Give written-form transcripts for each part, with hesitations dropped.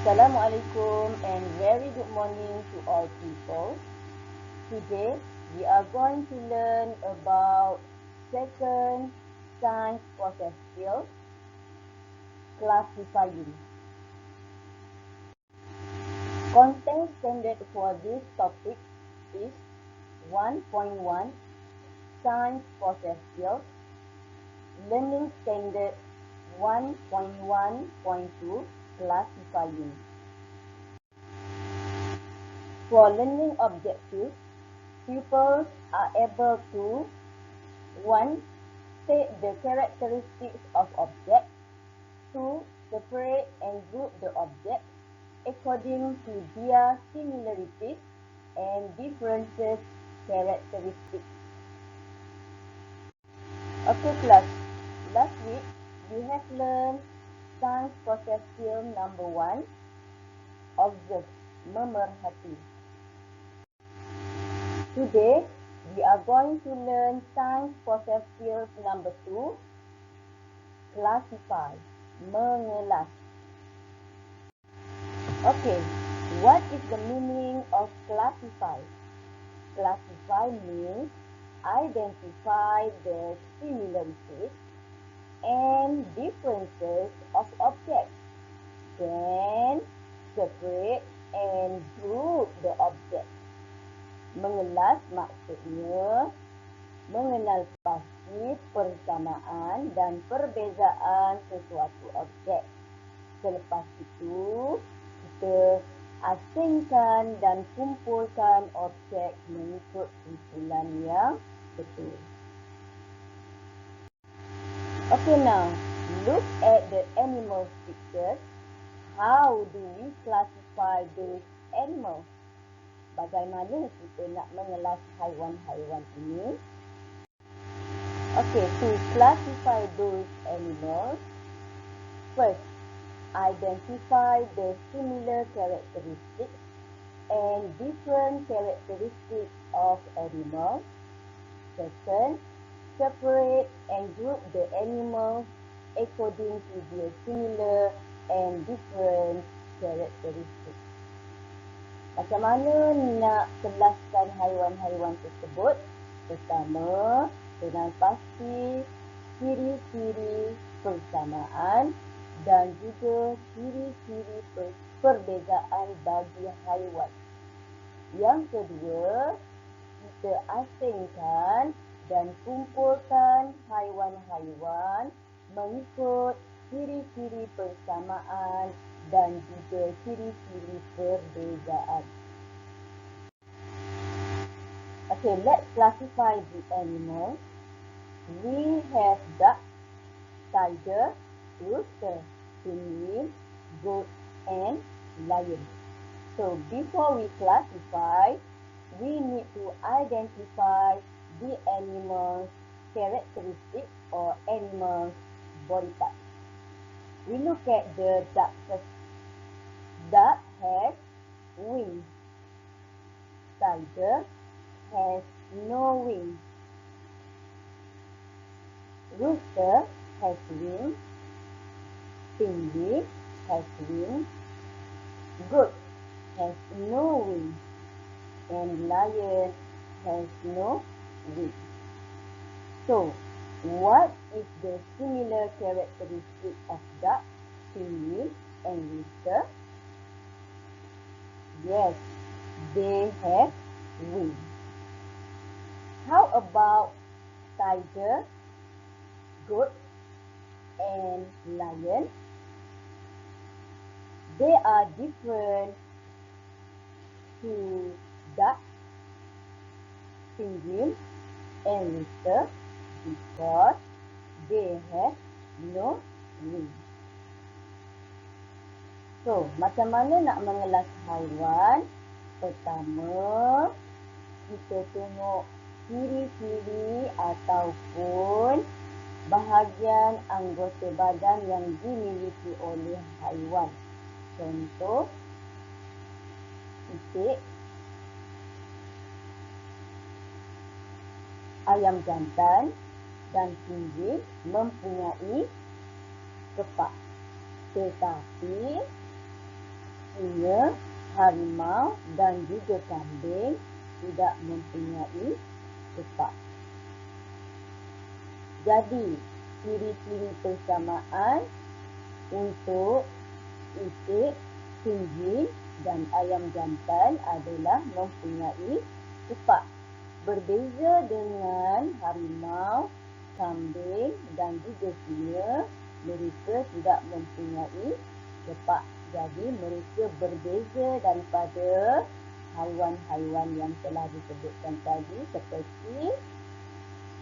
Assalamualaikum and very good morning to all people. Today we are going to learn about second science process skill, classifying. Content standard for this topic is 1.1 science process skill, learning standard 1.1.2 classifying. For learning objectives, pupils are able to 1. State the characteristics of objects. 2. Separate and group the objects according to their similarities and differences characteristics. Okay class, last week we have learned science process skill number 1, observe, memerhati. Today, we are going to learn science process skills number 2, classify, mengelas. Okay, what is the meaning of classify? Classify means identify the similarities and differences of objects. Then, separate and group the objects. Mengelas maksudnya mengenal pasti persamaan dan perbezaan sesuatu objek. Selepas itu, kita asingkan dan kumpulkan objek mengikut kumpulan yang betul. Okay, now look at the animal pictures. How do we classify those animals? Bagaimana kita nak mengelas haiwan-haiwan ini? Okay, to classify those animals, first, identify the similar characteristics and different characteristics of animals. Second, separate and group the animals according to their similar and different characteristics. Macam mana nak kelaskan haiwan-haiwan tersebut? Pertama, kenal pasti ciri-ciri persamaan dan juga ciri-ciri perbezaan bagi haiwan. Yang kedua, kita asingkan dan kumpulkan haiwan-haiwan mengikut ciri-ciri persamaan dan juga ciri-ciri perbezaan. Okay, let's classify the animals. We have duck, tiger, rooster, penguin, goat, and lion. So before we classify, we need to identify the animal's characteristics or animal's body part. We look at the duck first. Duck has wings. Tiger has no wings. Rooster has wings. Penguin has wings. Goat has no wings. And lion has no wings. So, what is the similar characteristic of duck, penguin, and rooster? Yes, they have wings. How about tiger, goat, and lion? They are different to duck, penguin, and rooster because they have no wings. So, macam mana nak mengelas haiwan? Pertama, kita tengok ciri-ciri ataupun bahagian anggota badan yang dimiliki oleh haiwan. Contoh, itik, ayam jantan dan penguin mempunyai kepak. Tetapi singa, harimau dan juga kambing tidak mempunyai kepak. Jadi, ciri-ciri persamaan untuk itik, penguin dan ayam jantan adalah mempunyai kepak. Berbeza dengan harimau, kambing dan juga singa, mereka tidak mempunyai kepak. Jadi, mereka berbeza daripada haiwan-haiwan yang telah disebutkan tadi seperti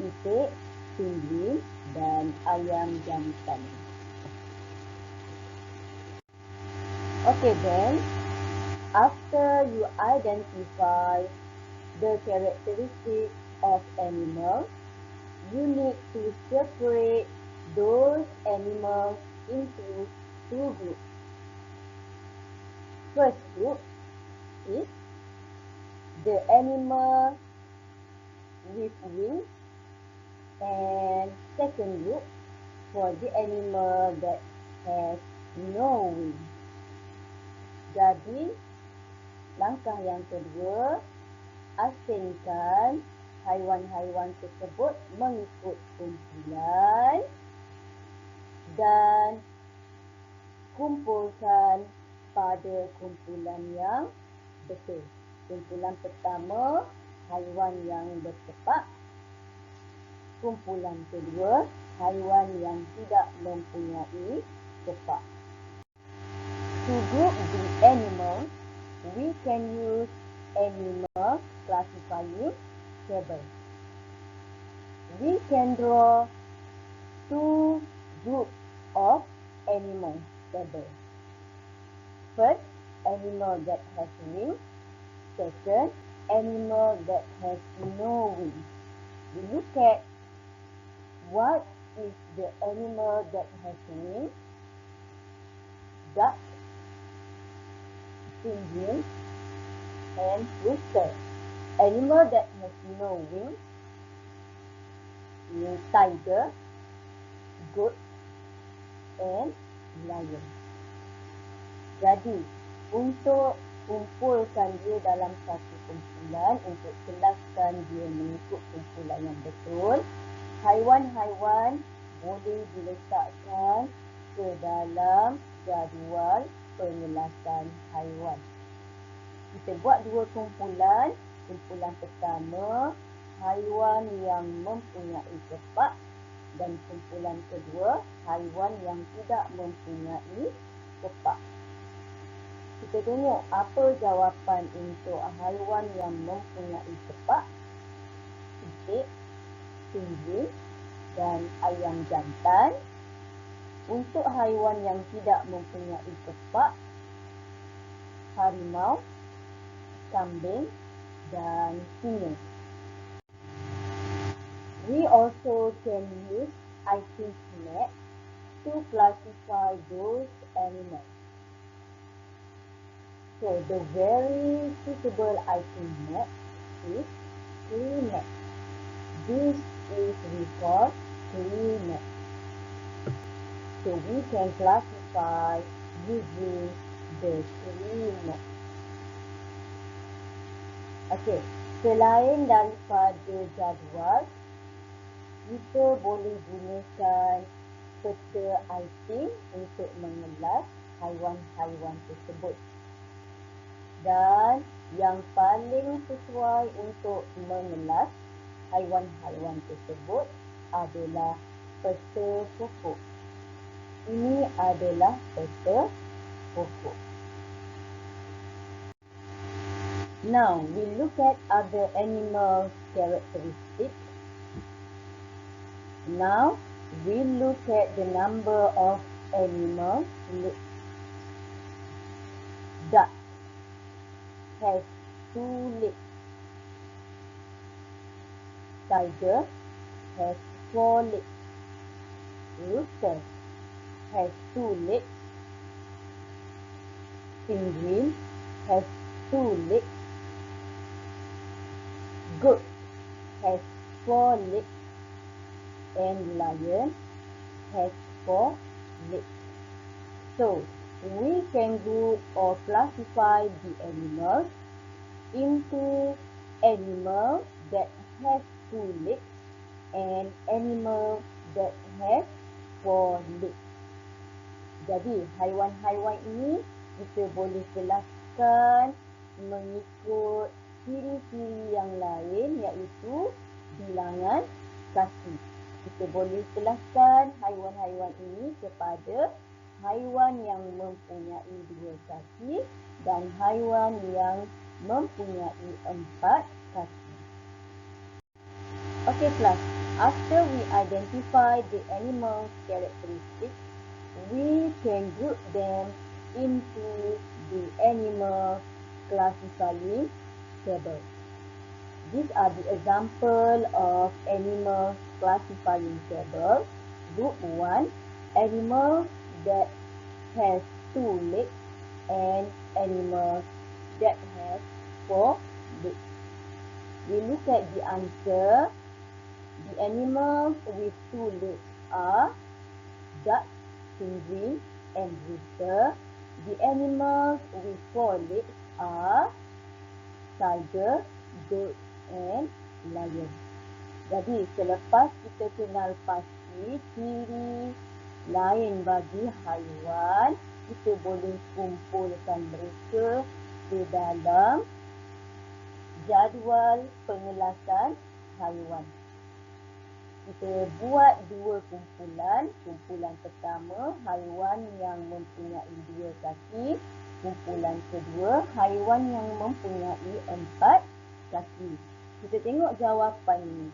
itik, penguin dan ayam jantan. Okay then, after you identify the characteristics of animals, you need to separate those animals into two groups. First group is the animal with wings, and second group for the animal that has no wings. Jadi, langkah yang kedua, asingkan haiwan-haiwan tersebut mengikut kumpulan dan kumpulkan pada kumpulan yang betul. Kumpulan pertama, haiwan yang berkepak. Kumpulan kedua, haiwan yang tidak mempunyai kepak. To group the animals, we can use animal classifying table. We can draw two groups of animal table. First, animal that has wings. Second, animal that has no wings. We look at what is the animal that has wings. Duck, penguin, and rooster. Animal that has no wings, tiger, goat, and lion. Jadi, untuk kumpulkan dia dalam satu kumpulan, untuk jelaskan dia mengikut kumpulan yang betul, haiwan-haiwan boleh diletakkan ke dalam jadual pengelasan haiwan. Kita buat dua kumpulan. Kumpulan pertama, haiwan yang mempunyai kepak, dan kumpulan kedua, haiwan yang tidak mempunyai kepak. Kita tengok apa jawapan untuk haiwan yang mempunyai kepak, itik, penguin dan ayam jantan. Untuk haiwan yang tidak mempunyai kepak, harimau, kambing dan singa. We also can use item map to classify those animals. So the very suitable item map is tree map. This is we call tree map. So we can classify using the tree map. Okay, selain daripada jadual, kita boleh gunakan peta item untuk mengelas haiwan-haiwan tersebut. Dan yang paling sesuai untuk mengelas haiwan-haiwan tersebut adalah peta pokok. Ini adalah peta pokok. Now, we look at other animal characteristics. Now, we look at the number of animals. Duck has 2 legs. Tiger has 4 legs. Rooster has 2 legs. Penguin has 2 legs. Goat has 4 legs. And lion has 4 legs. So, we can group or classify the animals into animal that has 2 legs and animal that has 4 legs. Jadi, haiwan-haiwan ini kita boleh kelaskan mengikut ciri-ciri yang lain iaitu bilangan kaki. Kita boleh kelaskan haiwan-haiwan ini kepada haiwan yang mempunyai 2 kaki dan haiwan yang mempunyai 4 kaki. Okay class, after we identify the animal's characteristics, we can group them into the animal classifying table. These are the example of animal classifying table. Group 1, animals that has 2 legs and animals that has 4 legs. We look at the answer. The animals with 2 legs are duck, penguin, and rooster. The animals with 4 legs are tiger, goat, and lion. Jadi, selepas kita kenal pasti ciri lain bagi haiwan, kita boleh kumpulkan mereka ke dalam jadual pengelasan haiwan. Kita buat 2 kumpulan. Kumpulan pertama, haiwan yang mempunyai 2 kaki. Kumpulan kedua, haiwan yang mempunyai 4 kaki. Kita tengok jawapan ini.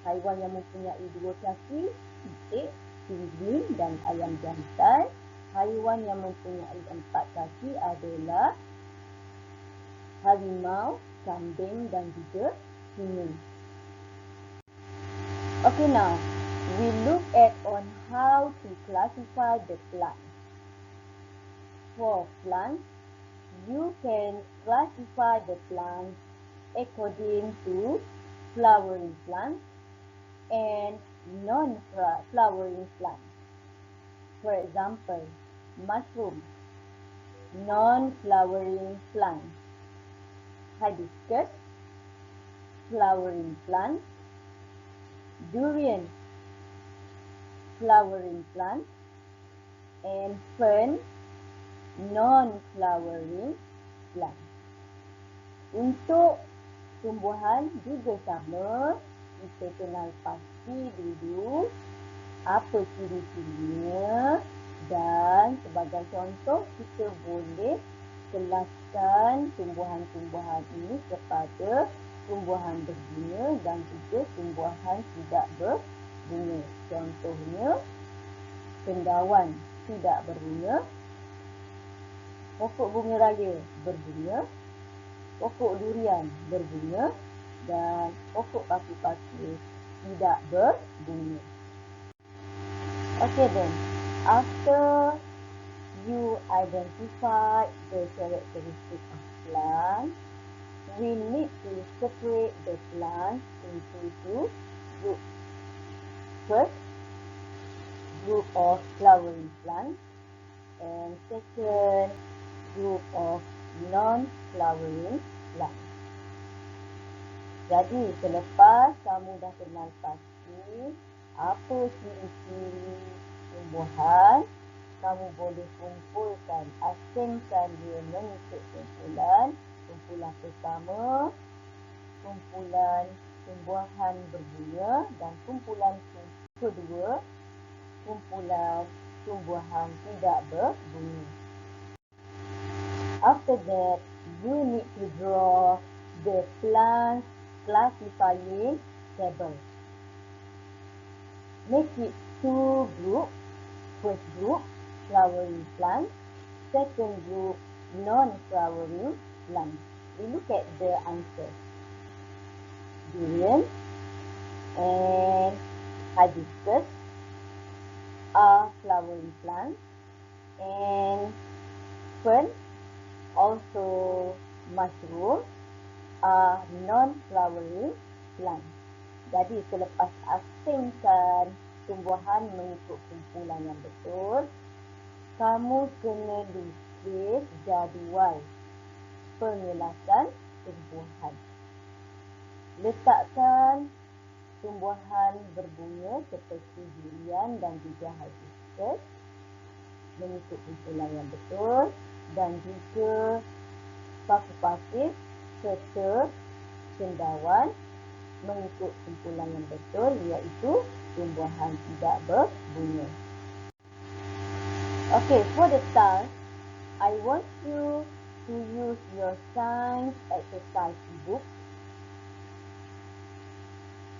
Haiwan yang mempunyai 2 kaki, itik, penguin dan ayam jantan. Haiwan yang mempunyai 4 kaki adalah harimau, kambing dan juga singa. Okay, now we look at on how to classify the plants. For plants, you can classify the plants according to flowering plants and non-flowering plants. For example, mushroom, non-flowering plant. Hibiscus, flowering plant. Durian, flowering plant. And fern, non-flowering plant. Untuk tumbuhan juga sama, kita kenal pasti dulu apa ciri-cirinya dan sebagai contoh kita boleh kelaskan tumbuhan-tumbuhan ini kepada tumbuhan berbunga dan juga tumbuhan tidak berbunga. Contohnya, cendawan tidak berbunga, pokok bunga raya berbunga, pokok durian berbunga dan pokok paku-paku tidak berbunga. Okay then, after you identify the characteristics of plants, we need to separate the plants into 2 groups. First, group of flowering plants and second, group of non-flowering plants. Jadi, selepas kamu dah kenal pasti apa ciri-ciri tumbuhan, kamu boleh kumpulkan, asingkan dia mengikut kumpulan. Kumpulan pertama, kumpulan tumbuhan berbunga dan kumpulan kedua, kumpulan tumbuhan tidak berbunga. After that, you need to draw the plant classifying table. Make it 2 groups. First group, flowering plants. Second group, non-flowering plants. We look at the answer. Durian and hibiscus are flowering plants, and fern, also mushroom, are non-flowering plants. Jadi selepas asingkan tumbuhan mengikut kumpulan yang betul, kamu kena lukis jadual pengelasan tumbuhan. Letakkan tumbuhan berbunga seperti durian dan juga hibiscus mengikut kumpulan yang betul, dan juga paku pasir serta cendawan mengikut kumpulan yang betul, iaitu tumbuhan tidak berbunga. Okay, for the task, I want you to use your science exercise book.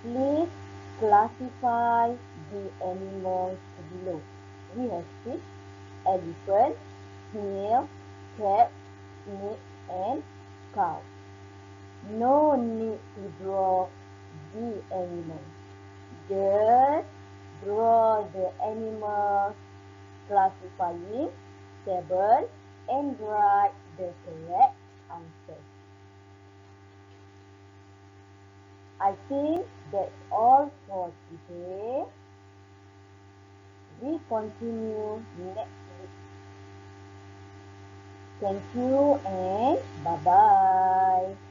Please classify the animals below. We have fish, elephant, snail, cat, snake, and cow. No need to draw the animals. Just draw the animals classifying table and write the correct answer. I think that's all for today. We continue next week. Thank you and bye-bye.